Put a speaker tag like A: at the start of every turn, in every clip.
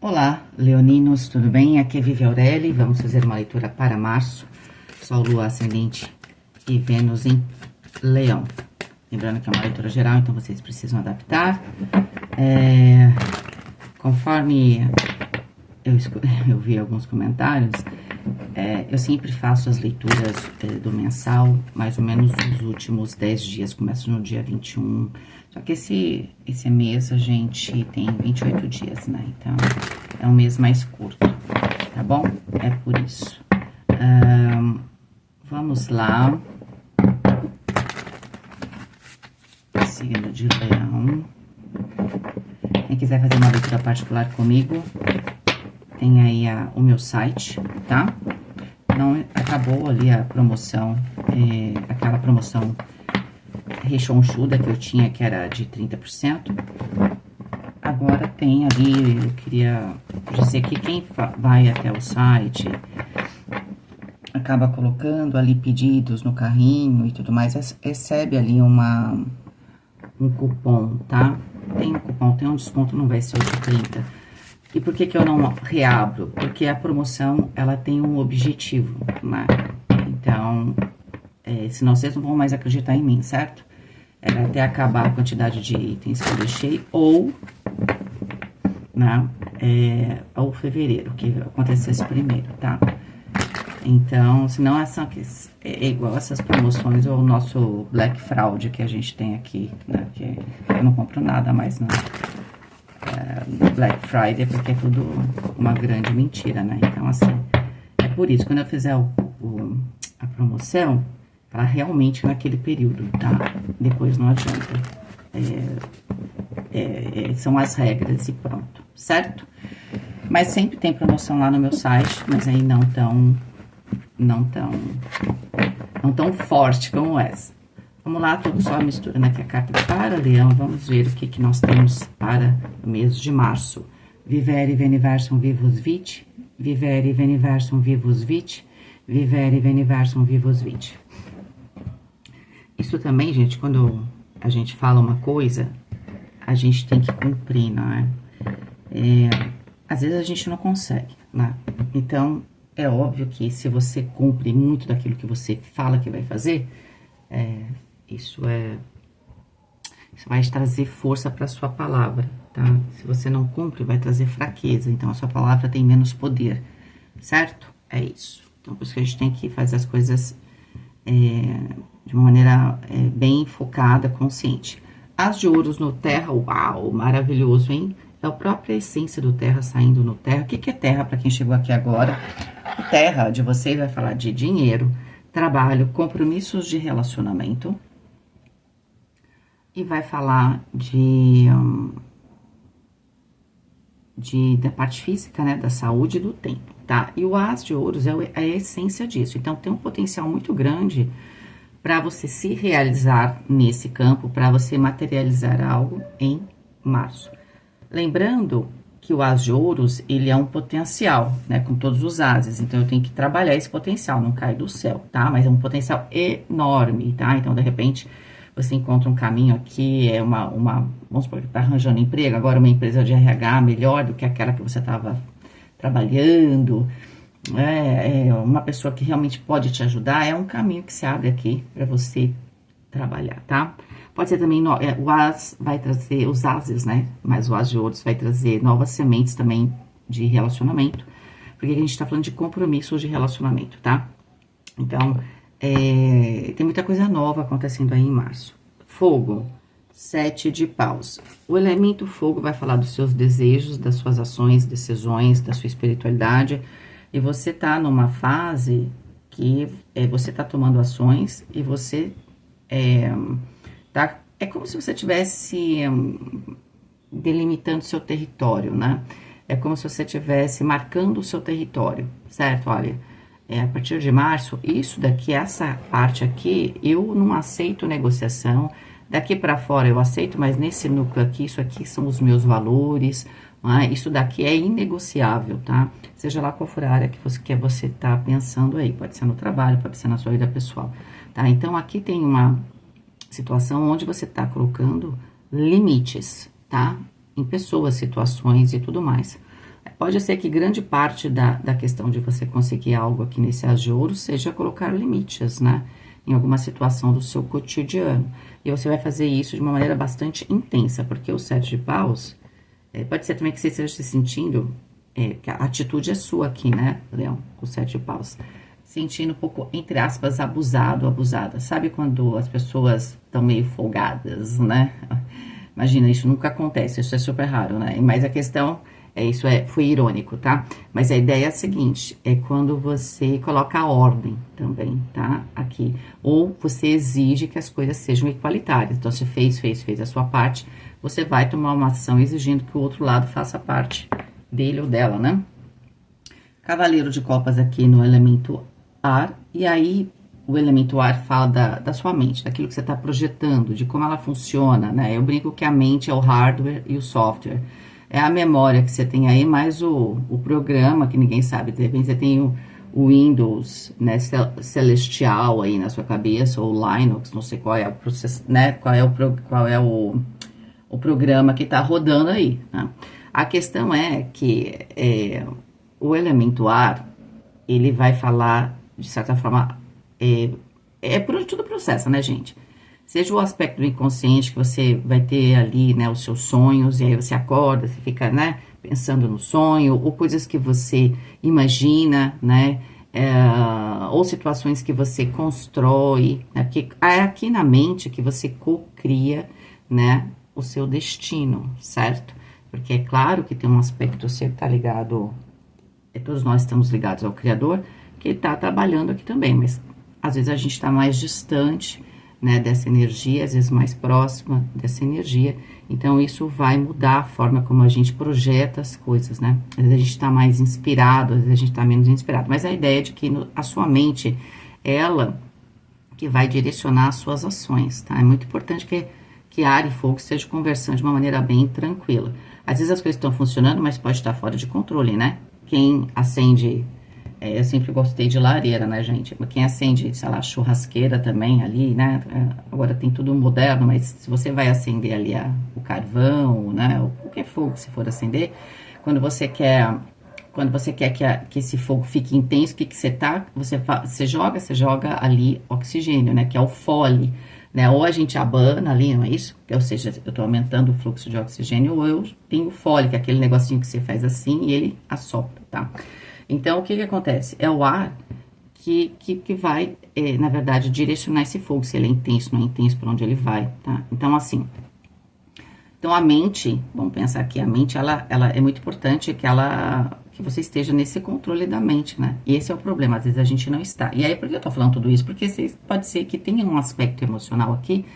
A: Olá, leoninos, tudo bem? Aqui é Vivi Aureli, vamos fazer uma leitura para março, Sol, Lua, Ascendente e Vênus em Leão. Lembrando que é uma leitura geral, então vocês precisam adaptar. Conforme eu vi alguns comentários, eu sempre faço as leituras do mensal, mais ou menos nos últimos 10 dias, começo no dia 21. Só que esse mês a gente tem 28 dias, né? Então, é um mês mais curto, tá bom? É por isso. Vamos lá. Signo de Leão. Quem quiser fazer uma leitura particular comigo, tem aí o meu site, tá? Não acabou ali a promoção, aquela promoção rechonchuda que eu tinha, que era de 30%. Agora tem ali, eu queria dizer que quem vai até o site acaba colocando ali pedidos no carrinho e tudo mais, recebe ali um cupom, tá? Tem um cupom, tem um desconto, não vai ser o de 30%. E por que eu não reabro? Porque a promoção, ela tem um objetivo, né? Então, senão vocês não vão mais acreditar em mim, certo? Era até acabar a quantidade de itens que eu deixei, ou, né, ou fevereiro, que acontecesse primeiro, tá? Então, senão é igual essas promoções ou o nosso Black Fraud que a gente tem aqui, né? Que eu não compro nada mais, né? Black Friday, porque é tudo uma grande mentira, né? Então, assim, é por isso, quando eu fizer a promoção, para realmente naquele período, tá? Depois não adianta. São as regras e pronto, certo? Mas sempre tem promoção lá no meu site, mas aí não tão forte como essa. Vamos lá, tô só misturando aqui a carta para Leão. Vamos ver o que nós temos para o mês de março. Vivere veniversum vivus vit, vivere veniversum vivus vit, vivere veniversum vivus vit. Isso também, gente, quando a gente fala uma coisa, a gente tem que cumprir, não é? Às vezes a gente não consegue, né? Então, é óbvio que se você cumpre muito daquilo que você fala que vai fazer, isso vai trazer força para sua palavra, tá? Se você não cumpre, vai trazer fraqueza, então a sua palavra tem menos poder, certo? É isso. Então, por isso que a gente tem que fazer as coisas de uma maneira bem focada, consciente. As de ouros no terra, uau, maravilhoso, hein? É a própria essência do terra saindo no terra. O que é terra para quem chegou aqui agora? O terra de vocês vai falar de dinheiro, trabalho, compromissos de relacionamento. E vai falar da parte física, né, da saúde e do tempo, tá? E o as de ouros é a essência disso. Então, tem um potencial muito grande para você se realizar nesse campo, para você materializar algo em março. Lembrando que o as de ouros, ele é um potencial, né, com todos os ases. Então, eu tenho que trabalhar esse potencial, não cai do céu, tá? Mas é um potencial enorme, tá? Então, de repente, você encontra um caminho aqui, vamos supor que tá arranjando emprego, agora uma empresa de RH melhor do que aquela que você estava trabalhando, uma pessoa que realmente pode te ajudar, é um caminho que se abre aqui para você trabalhar, tá? Pode ser também, o as vai trazer, os ases, né? Mas o as de ouros vai trazer novas sementes também de relacionamento, porque a gente tá falando de compromisso de relacionamento, tá? Então, tem muita coisa nova acontecendo aí em março. Fogo, 7 de paus. O elemento fogo vai falar dos seus desejos, das suas ações, decisões, da sua espiritualidade. E você tá numa fase que você tá tomando ações e você tá... É como se você estivesse delimitando seu território, né? É como se você estivesse marcando o seu território, certo? Olha... a partir de março, isso daqui, essa parte aqui, eu não aceito negociação. Daqui para fora eu aceito, mas nesse núcleo aqui, isso aqui são os meus valores. Isso daqui é inegociável, tá? Seja lá qual for a área que você tá pensando aí. Pode ser no trabalho, pode ser na sua vida pessoal, tá? Então, aqui tem uma situação onde você tá colocando limites, tá? Em pessoas, situações e tudo mais. Pode ser que grande parte da questão de você conseguir algo aqui nesse As de Ouros seja colocar limites, né? Em alguma situação do seu cotidiano. E você vai fazer isso de uma maneira bastante intensa, porque o Sete de Paus, pode ser também que você esteja se sentindo, que a atitude é sua aqui, né, Leão, com o Sete de Paus. Sentindo um pouco, entre aspas, abusado, abusada. Sabe quando as pessoas estão meio folgadas, né? Imagina, isso nunca acontece, isso é super raro, né? Mas a questão foi irônico, tá? Mas a ideia é a seguinte, é quando você coloca a ordem também, tá? Aqui. Ou você exige que as coisas sejam igualitárias. Então, você fez a sua parte, você vai tomar uma ação exigindo que o outro lado faça a parte dele ou dela, né? Cavaleiro de Copas aqui no elemento ar, e aí o elemento ar fala da sua mente, daquilo que você está projetando, de como ela funciona, né? Eu brinco que a mente é o hardware e o software. É a memória que você tem aí, mais o programa, que ninguém sabe. De repente você tem o Windows, né, Celestial aí na sua cabeça, ou Linux, não sei qual é o processo, né? Qual é o programa que está rodando aí, né? A questão é que o elemento ar, ele vai falar, de certa forma, por tudo processo, né, gente? Seja o aspecto do inconsciente, que você vai ter ali, né, os seus sonhos, e aí você acorda, você fica, né, pensando no sonho, ou coisas que você imagina, né, ou situações que você constrói, né, porque é aqui na mente que você cocria, né, o seu destino, certo? Porque é claro que tem um aspecto, você tá ligado, todos nós estamos ligados ao Criador, que ele tá trabalhando aqui também, mas às vezes a gente tá mais distante, né, dessa energia, às vezes mais próxima dessa energia, então isso vai mudar a forma como a gente projeta as coisas, né? Às vezes a gente tá mais inspirado, às vezes a gente tá menos inspirado, mas a ideia é de que a sua mente, ela que vai direcionar as suas ações, tá? É muito importante que ar e fogo estejam conversando de uma maneira bem tranquila. Às vezes as coisas estão funcionando, mas pode estar fora de controle, né? Quem acende... eu sempre gostei de lareira, né, gente? Quem acende, sei lá, churrasqueira também ali, né? Agora tem tudo moderno, mas se você vai acender ali o carvão, né? Ou qualquer fogo que você for acender, quando você quer que esse fogo fique intenso, o que você tá? Você joga ali oxigênio, né? Que é o fole, né? Ou a gente abana ali, não é isso? Ou seja, eu tô aumentando o fluxo de oxigênio, ou eu tenho o fole, que é aquele negocinho que você faz assim e ele assopra, tá? Então, o que acontece? É o ar que vai, na verdade, direcionar esse fogo, se ele é intenso, não é intenso, para onde ele vai, tá? Então, assim, a mente, vamos pensar aqui, a mente, ela é muito importante que você esteja nesse controle da mente, né? E esse é o problema, às vezes a gente não está. E aí, por que eu tô falando tudo isso? Porque pode ser que tenha um aspecto emocional aqui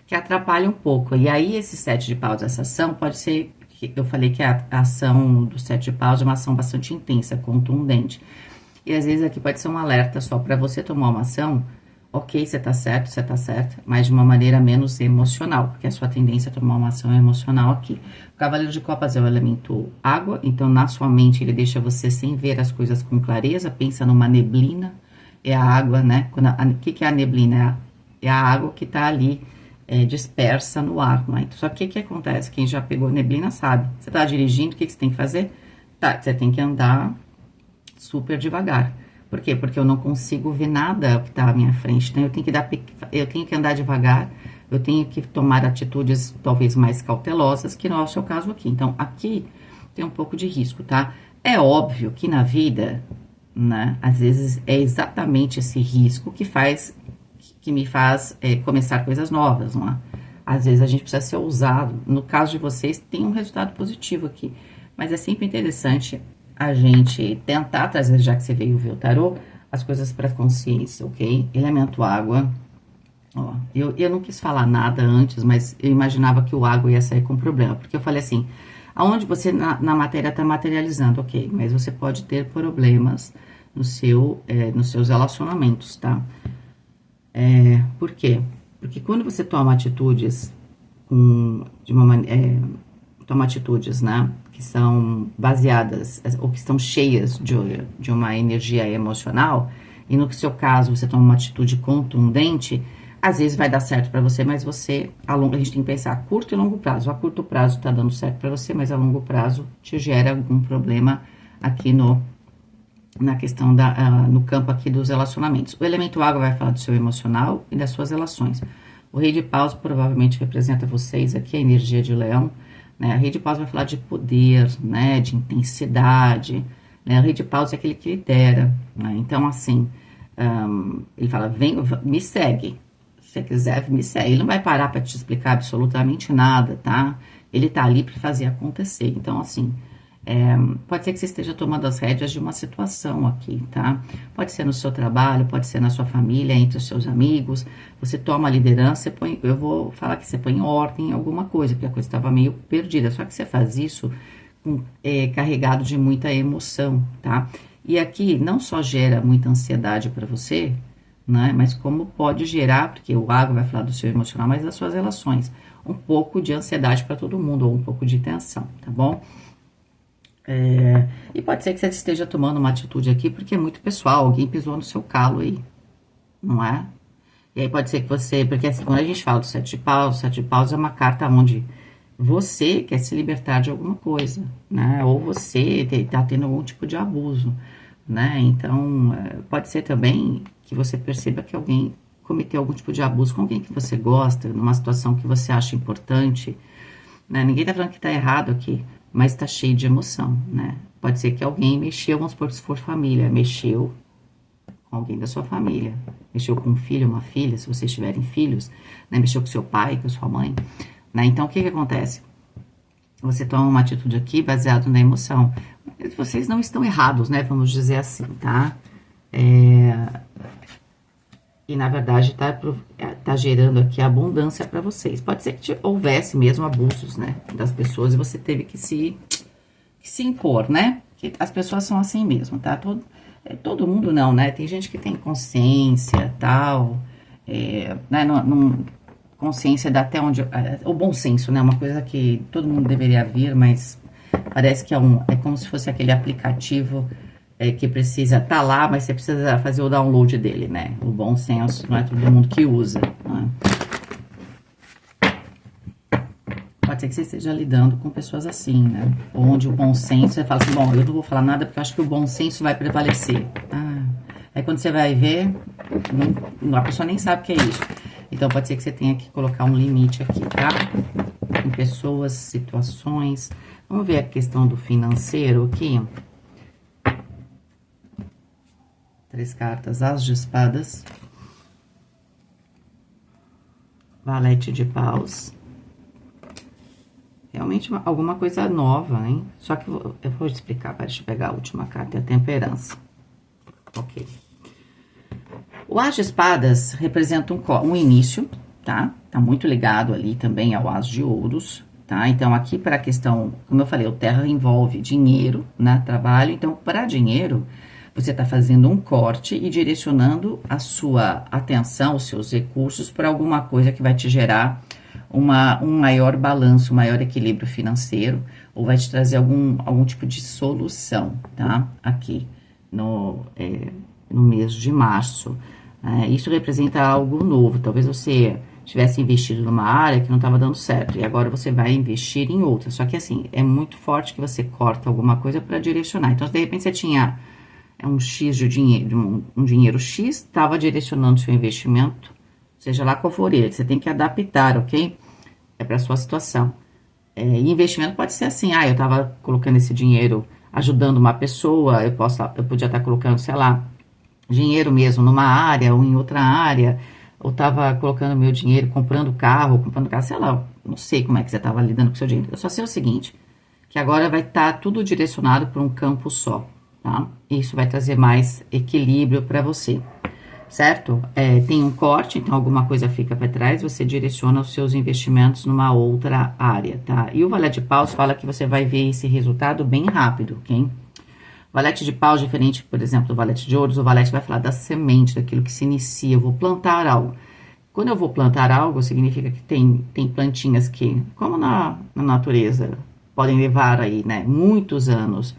A: que atrapalha um pouco. E aí, esse Sete de Paus, essa ação, pode ser... Eu falei que a ação do Sete de Paus é uma ação bastante intensa, contundente. E às vezes aqui pode ser um alerta só para você tomar uma ação, ok, você tá certo, mas de uma maneira menos emocional, porque a sua tendência a tomar uma ação emocional aqui. O Cavaleiro de Copas é o elemento água, então na sua mente ele deixa você sem ver as coisas com clareza, pensa numa neblina, é a água, né? O que é a neblina? É a água que tá ali, dispersa no ar, não é? Só que o que acontece? Quem já pegou neblina sabe. Você tá dirigindo, o que você tem que fazer? Tá, você tem que andar super devagar. Por quê? Porque eu não consigo ver nada que tá à minha frente. Então, eu tenho que andar devagar, eu tenho que tomar atitudes talvez mais cautelosas, que não é o seu caso aqui. Então, aqui tem um pouco de risco, tá? É óbvio que na vida, né, às vezes é exatamente esse risco que me faz começar coisas novas, não é? Às vezes a gente precisa ser ousado. No caso de vocês, tem um resultado positivo aqui. Mas é sempre interessante a gente tentar trazer, já que você veio ver o tarô, as coisas para consciência, ok? Elemento água. Ó, eu não quis falar nada antes, mas eu imaginava que o água ia sair com problema. Porque eu falei assim, aonde você na matéria está materializando, ok? Mas você pode ter problemas nos seus relacionamentos, tá? Por quê? Porque quando você toma atitudes toma atitudes, né, que são baseadas ou que estão cheias de uma energia emocional, e no seu caso você toma uma atitude contundente, Às vezes vai dar certo pra você, mas você, a gente tem que pensar a curto e longo prazo. A curto prazo tá dando certo pra você, mas a longo prazo te gera algum problema aqui na questão no campo aqui dos relacionamentos. O elemento água vai falar do seu emocional e das suas relações. O rei de paus provavelmente representa vocês aqui, a energia de leão, né? O rei de paus vai falar de poder, né? De intensidade, né? O rei de paus é aquele que lidera, né? Então, assim, ele fala, vem, me segue. Se você quiser, me segue. Ele não vai parar para te explicar absolutamente nada, tá? Ele tá ali para fazer acontecer. Então, assim, pode ser que você esteja tomando as rédeas de uma situação aqui, tá? Pode ser no seu trabalho, pode ser na sua família, entre os seus amigos. Você toma a liderança, eu vou falar que você põe em ordem em alguma coisa, porque a coisa estava meio perdida. Só que você faz isso carregado de muita emoção, tá? E aqui não só gera muita ansiedade para você, né? Mas como pode gerar, porque o água vai falar do seu emocional, mas das suas relações. Um pouco de ansiedade para todo mundo, ou um pouco de tensão, tá bom? E pode ser que você esteja tomando uma atitude aqui, porque é muito pessoal, alguém pisou no seu calo aí, não é? E aí pode ser que você, porque assim, quando a gente fala do sete de paus é uma carta onde você quer se libertar de alguma coisa, né? Ou você tá tendo algum tipo de abuso, né? Então, pode ser também que você perceba que alguém cometeu algum tipo de abuso com alguém que você gosta, numa situação que você acha importante, né? Ninguém tá falando que tá errado aqui, mas tá cheio de emoção, né? Pode ser que alguém mexeu, vamos supor, se for família, mexeu com alguém da sua família, mexeu com um filho, uma filha, se vocês tiverem filhos, né? Mexeu com seu pai, com sua mãe, né? Então, o que acontece? Você toma uma atitude aqui baseado na emoção. Vocês não estão errados, né? Vamos dizer assim, tá? E, na verdade, tá gerando aqui abundância para vocês. Pode ser que houvesse mesmo abusos, né? Das pessoas e você teve que se impor, né? Que as pessoas são assim mesmo, tá? Todo mundo não, né? Tem gente que tem consciência, tal, né? Consciência dá até onde... o bom senso, né? Uma coisa que todo mundo deveria vir, mas parece que é como se fosse aquele aplicativo que precisa estar lá, mas você precisa fazer o download dele, né? O bom senso não é todo mundo que usa, né? Pode ser que você esteja lidando com pessoas assim, né? Onde o bom senso, você fala assim, bom, eu não vou falar nada porque eu acho que o bom senso vai prevalecer. Aí quando você vai ver, a pessoa nem sabe o que é isso. Então, pode ser que você tenha que colocar um limite aqui, tá? Em pessoas, situações. Vamos ver a questão do financeiro aqui. 3 cartas. As de espadas. Valete de paus. Realmente alguma coisa nova, hein? Só que eu vou explicar, deixa eu pegar a última carta, é a temperança. Ok. O As de Espadas representa um início, tá? Tá muito ligado ali também ao As de Ouros, tá? Então, aqui para a questão, como eu falei, o Terra envolve dinheiro, né? Trabalho. Então, para dinheiro, você tá fazendo um corte e direcionando a sua atenção, os seus recursos para alguma coisa que vai te gerar um maior balanço, um maior equilíbrio financeiro, ou vai te trazer algum tipo de solução, tá? Aqui no mês de março. Isso representa algo novo. Talvez você tivesse investido numa área que não estava dando certo, e agora você vai investir em outra. Só que assim, é muito forte que você corta alguma coisa para direcionar. Então, de repente, você tinha um X de dinheiro, um dinheiro X, estava direcionando seu investimento, seja lá qual for ele. Você tem que adaptar, ok? É para sua situação. E investimento pode ser assim, eu estava colocando esse dinheiro ajudando uma pessoa, eu podia estar colocando, sei lá, dinheiro mesmo numa área ou em outra área, ou estava colocando meu dinheiro comprando carro, sei lá, não sei como é que você estava lidando com seu dinheiro. Eu só sei o seguinte, que agora vai estar tudo direcionado para um campo só, tá? Isso vai trazer mais equilíbrio para você, certo? Tem um corte, então alguma coisa fica para trás, você direciona os seus investimentos numa outra área, tá? E o Valete de Paus fala que você vai ver esse resultado bem rápido, ok? Valete de paus, diferente, por exemplo, do valete de ouros, o valete vai falar da semente, daquilo que se inicia. Eu vou plantar algo. Quando eu vou plantar algo, significa que tem plantinhas que, como na natureza, podem levar aí, né, muitos anos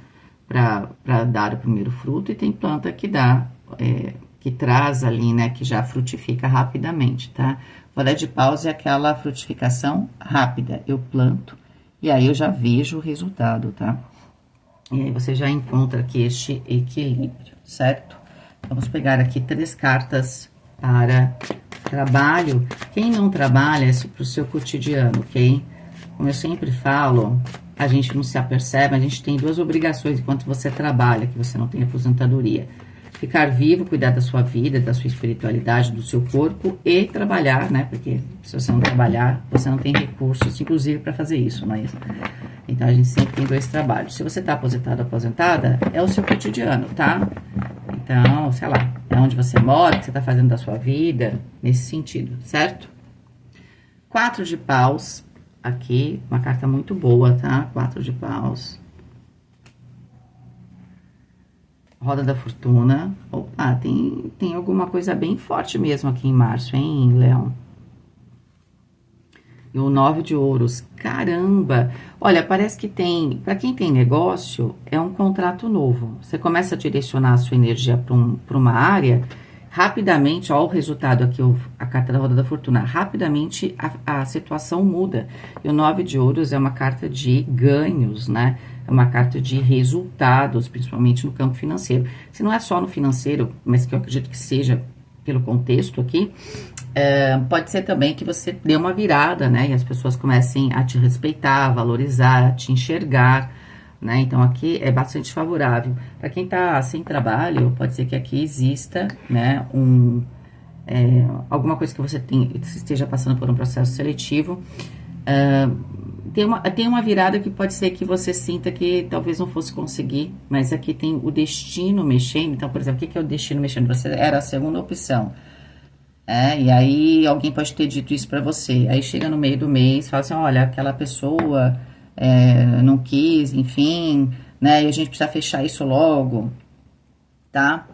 A: para dar o primeiro fruto, e tem planta que que traz ali, né, que já frutifica rapidamente, tá? Rolé de paus é aquela frutificação rápida, eu planto e aí eu já vejo o resultado, tá? E aí você já encontra aqui este equilíbrio, certo? Vamos pegar aqui 3 cartas para trabalho. Quem não trabalha é para o seu cotidiano, ok? Como eu sempre falo, a gente não se apercebe, a gente tem 2 obrigações enquanto você trabalha, que você não tem aposentadoria. Ficar vivo, cuidar da sua vida, da sua espiritualidade, do seu corpo e trabalhar, né? Porque se você não trabalhar, você não tem recursos, inclusive, para fazer isso, não é isso? Então, a gente sempre tem 2 trabalhos. Se você tá aposentado ou aposentada, é o seu cotidiano, tá? Então, sei lá, é onde você mora, o que você tá fazendo da sua vida, nesse sentido, certo? 4 de paus, aqui, uma carta muito boa, tá? 4 de paus. Roda da Fortuna. Opa, tem alguma coisa bem forte mesmo aqui em março, hein, Leão? E o 9 de ouros. Caramba! Olha, parece que tem... Para quem tem negócio, é um contrato novo. Você começa a direcionar a sua energia para uma área, rapidamente, ó, o resultado aqui, a carta da Roda da Fortuna. Rapidamente, a situação muda. E o 9 de ouros é uma carta de ganhos, né? É uma carta de resultados, principalmente no campo financeiro. Se não é só no financeiro, mas que eu acredito que seja pelo contexto aqui, pode ser também que você dê uma virada, né? E as pessoas comecem a te respeitar, valorizar, a te enxergar, né? Então, aqui é bastante favorável. Para quem tá sem trabalho, pode ser que aqui exista, né? Alguma coisa que você esteja passando por um processo seletivo. Tem uma virada que pode ser que você sinta que talvez não fosse conseguir, mas aqui tem o destino mexendo. Então, por exemplo, o que é o destino mexendo? Você era a segunda opção. E aí alguém pode ter dito isso pra você. Aí chega no meio do mês, fala assim, olha, aquela pessoa não quis, enfim, né? E a gente precisa fechar isso logo, tá?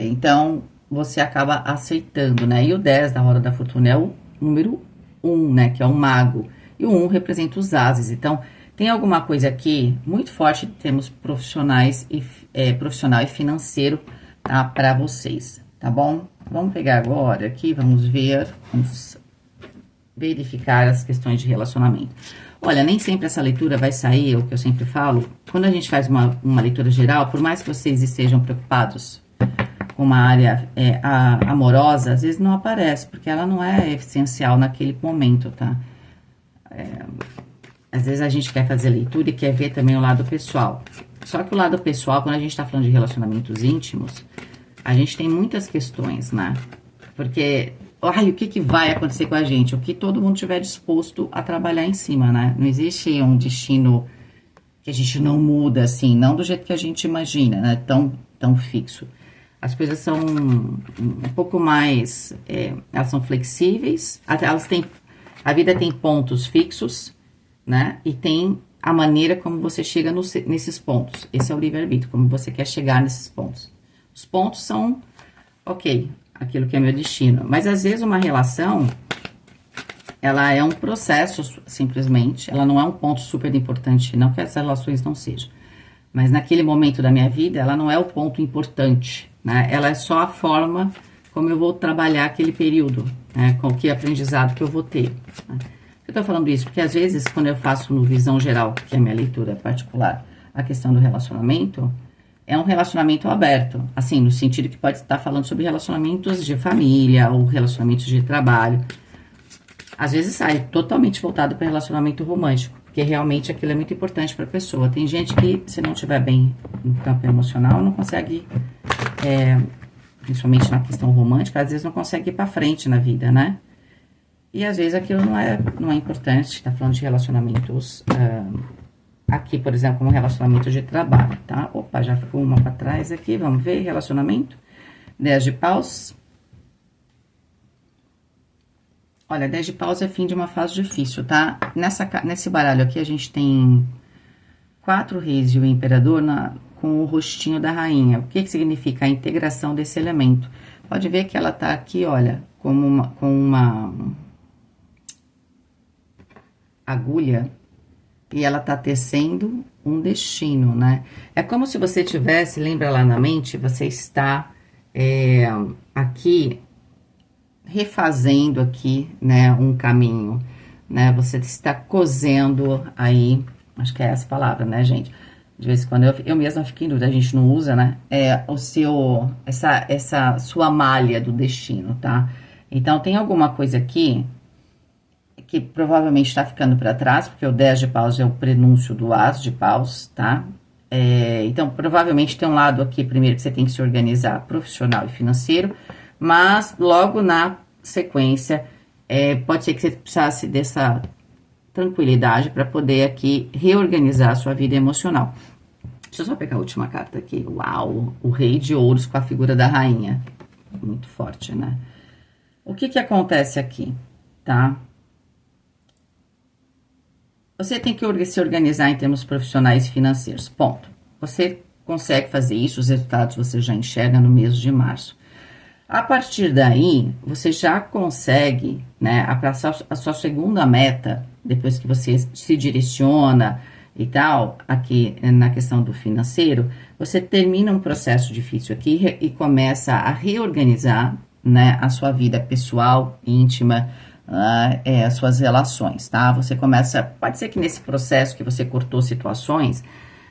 A: Então, você acaba aceitando, né? E o 10 da Roda da Fortuna é o número 1, né? Que é o mago. E o 1 representa os ases. Então, tem alguma coisa aqui muito forte em termos profissionais profissional e financeiro, tá? Para vocês, tá bom? Vamos pegar agora aqui, vamos verificar as questões de relacionamento. Olha, nem sempre essa leitura vai sair, é o que eu sempre falo. Quando a gente faz uma leitura geral, por mais que vocês estejam preocupados com uma área amorosa, às vezes não aparece, porque ela não é essencial naquele momento, tá? Às vezes a gente quer fazer leitura e quer ver também o lado pessoal. Só que o lado pessoal, quando a gente tá falando de relacionamentos íntimos, a gente tem muitas questões, né? Porque, o que vai acontecer com a gente? O que todo mundo estiver disposto a trabalhar em cima, né? Não existe um destino que a gente não muda, assim, não do jeito que a gente imagina, né? Tão fixo. As coisas são um pouco mais, elas são flexíveis, a vida tem pontos fixos, né? E tem a maneira como você chega nesses pontos. Esse é o livre-arbítrio, como você quer chegar nesses pontos. Os pontos são, ok, aquilo que é meu destino. Mas, às vezes, uma relação, ela é um processo, simplesmente. Ela não é um ponto super importante, não que as relações não sejam. Mas, naquele momento da minha vida, ela não é o ponto importante, né? Ela é só a forma como eu vou trabalhar aquele período, né? Com que aprendizado que eu vou ter, né? Eu tô falando isso porque, às vezes, quando eu faço no Visão Geral, que é a minha leitura particular, a questão do relacionamento, é um relacionamento aberto, assim, no sentido que pode estar falando sobre relacionamentos de família ou relacionamentos de trabalho. Às vezes sai totalmente voltado para relacionamento romântico, porque realmente aquilo é muito importante para a pessoa. Tem gente que, se não estiver bem no campo emocional, não consegue, principalmente na questão romântica, às vezes não consegue ir para frente na vida, né? E às vezes aquilo não é importante, tá falando de relacionamentos, aqui, por exemplo, como relacionamento de trabalho, tá? Opa, já ficou uma para trás aqui, vamos ver, relacionamento, 10 de paus. Olha, 10 de paus é fim de uma fase difícil, tá? Nesse baralho aqui a gente tem 4 reis e o imperador com o rostinho da rainha. O que significa a integração desse elemento? Pode ver que ela tá aqui, olha, com uma agulha e ela tá tecendo um destino, né? É como se você tivesse, lembra lá na mente, você está aqui, refazendo aqui, né, um caminho, né, você está cosendo aí, acho que é essa palavra, né, gente? De vez em quando eu mesma fico em dúvida, a gente não usa, né? Essa sua malha do destino, tá? Então, tem alguma coisa aqui que provavelmente está ficando para trás, porque o 10 de paus é o prenúncio do as de paus, tá? Então, provavelmente tem um lado aqui, primeiro, que você tem que se organizar profissional e financeiro, mas logo na sequência, pode ser que você precisasse dessa tranquilidade para poder aqui reorganizar a sua vida emocional. Deixa eu só pegar a última carta aqui. Uau! O rei de ouros com a figura da rainha. Muito forte, né? O que que acontece aqui, tá? Você tem que se organizar em termos profissionais e financeiros, ponto. Você consegue fazer isso, os resultados você já enxerga no mês de março. A partir daí, você já consegue, né, abraçar a sua segunda meta, depois que você se direciona e tal, aqui na questão do financeiro, você termina um processo difícil aqui e começa a reorganizar, né, a sua vida pessoal, íntima, as suas relações, tá? Você começa, pode ser que nesse processo que você cortou situações,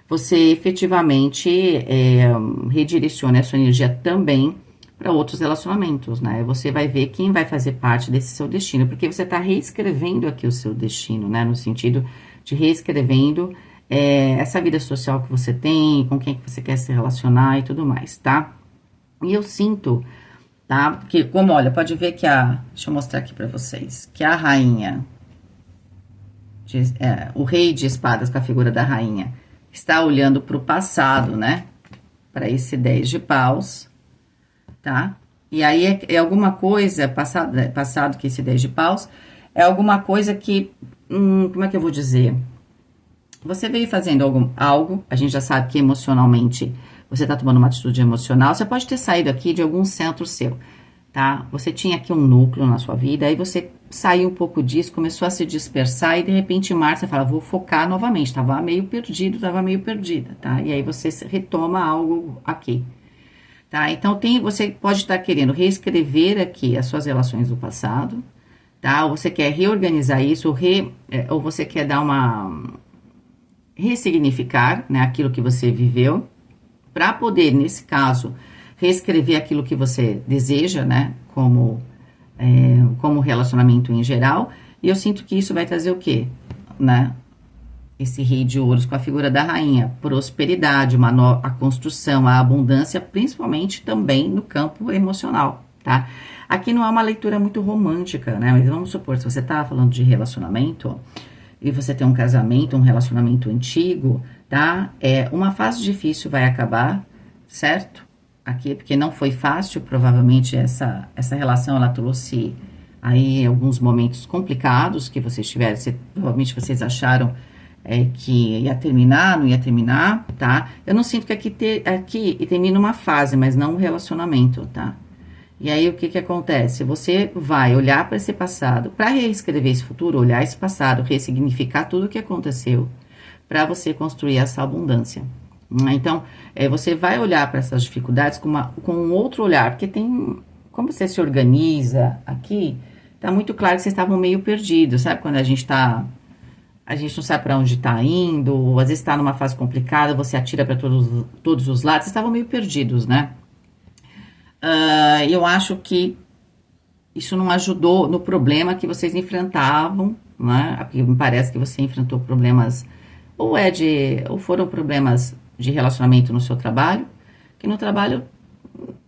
A: você efetivamente redirecione a sua energia também para outros relacionamentos, né? Você vai ver quem vai fazer parte desse seu destino, porque você está reescrevendo aqui o seu destino, né? No sentido de reescrevendo essa vida social que você tem, com quem que você quer se relacionar e tudo mais, tá? E eu sinto, tá? Porque, como, olha, pode ver que deixa eu mostrar aqui para vocês, que a rainha, o rei de espadas com a figura da rainha, está olhando para o passado, né? Para esse 10 de paus, tá? E aí é alguma coisa, passado que esse 10 de paus, é alguma coisa que, como é que eu vou dizer? Você veio fazendo algo, a gente já sabe que emocionalmente você tá tomando uma atitude emocional, você pode ter saído aqui de algum centro seu, tá? Você tinha aqui um núcleo na sua vida, aí você saiu um pouco disso, começou a se dispersar e de repente em março você fala, vou focar novamente, tava meio perdida, tá? E aí você retoma algo aqui. Tá? Então, você pode estar querendo reescrever aqui as suas relações do passado, tá? Ou você quer reorganizar isso, ou você quer dar ressignificar, né, aquilo que você viveu, para poder, nesse caso, reescrever aquilo que você deseja, né, como relacionamento em geral, e eu sinto que isso vai trazer o quê? Né? Esse rei de ouros com a figura da rainha, prosperidade, a construção, a abundância, principalmente também no campo emocional, tá? Aqui não é uma leitura muito romântica, né? Mas vamos supor, se você tá falando de relacionamento e você tem um casamento, um relacionamento antigo, tá? Uma fase difícil vai acabar, certo? Aqui, porque não foi fácil, provavelmente essa relação, ela trouxe aí alguns momentos complicados que vocês tiveram, provavelmente vocês acharam que ia terminar, não ia terminar, tá? Eu não sinto que aqui termina uma fase, mas não um relacionamento, tá? E aí, o que que acontece? Você vai olhar para esse passado, para reescrever esse futuro, olhar esse passado, ressignificar tudo o que aconteceu, para você construir essa abundância. Então, você vai olhar para essas dificuldades com um outro olhar, porque como você se organiza aqui, tá muito claro que vocês estavam meio perdidos, sabe? Quando a gente não sabe para onde está indo, ou às vezes está numa fase complicada, você atira para todos os lados, vocês estavam meio perdidos, né? Eu acho que isso não ajudou no problema que vocês enfrentavam, né? Porque me parece que você enfrentou problemas, ou foram problemas de relacionamento no seu trabalho, que no trabalho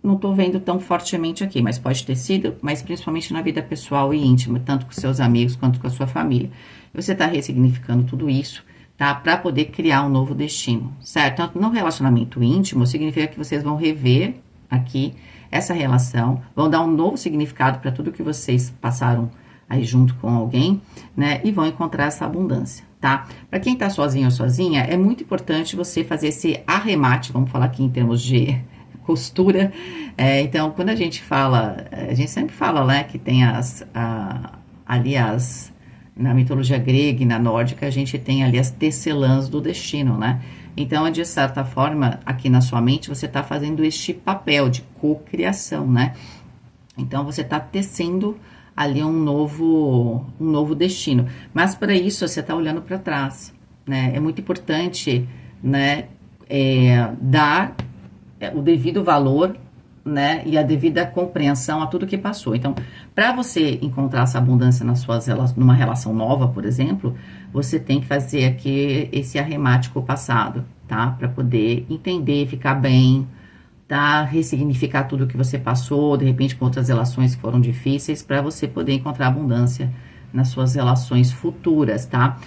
A: não tô vendo tão fortemente aqui, mas pode ter sido, mas principalmente na vida pessoal e íntima, tanto com seus amigos quanto com a sua família. Você tá ressignificando tudo isso, tá? Para poder criar um novo destino, certo? Tanto no relacionamento íntimo, significa que vocês vão rever aqui essa relação, vão dar um novo significado para tudo que vocês passaram aí junto com alguém, né? E vão encontrar essa abundância, tá? Para quem tá sozinho ou sozinha, é muito importante você fazer esse arremate, vamos falar aqui em termos de costura. Então, quando a gente sempre fala, né, que tem na mitologia grega e na nórdica, a gente tem ali as tecelãs do destino, né? Então, de certa forma, aqui na sua mente, você tá fazendo este papel de cocriação, né? Então, você tá tecendo ali um novo destino. Mas, para isso, você tá olhando para trás, né? É muito importante, né, dar o devido valor, né, e a devida compreensão a tudo que passou. Então, para você encontrar essa abundância numa relação nova, por exemplo, você tem que fazer aqui esse arremate com o passado, tá? Para poder entender, ficar bem, tá? Ressignificar tudo que você passou, de repente com outras relações que foram difíceis, para você poder encontrar abundância nas suas relações futuras, tá?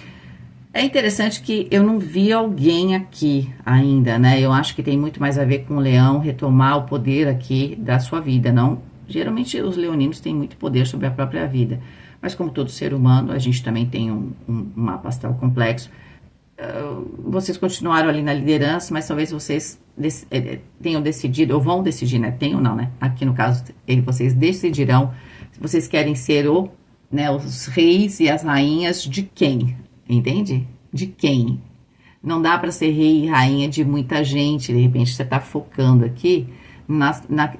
A: É interessante que eu não vi alguém aqui ainda, né? Eu acho que tem muito mais a ver com o leão retomar o poder aqui da sua vida, não? Geralmente os leoninos têm muito poder sobre a própria vida, mas como todo ser humano, a gente também tem um mapa astral complexo. Vocês continuaram ali na liderança, mas talvez vocês tenham decidido, ou vão decidir, né? Tem ou não, né? Aqui no caso, vocês decidirão se vocês querem ser os reis e as rainhas de quem. Entende? De quem? Não dá para ser rei e rainha de muita gente. De repente, você está focando aqui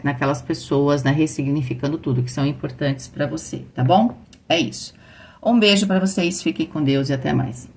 A: naquelas pessoas, né? Ressignificando tudo que são importantes para você, tá bom? É isso. Um beijo para vocês, fiquem com Deus e até mais.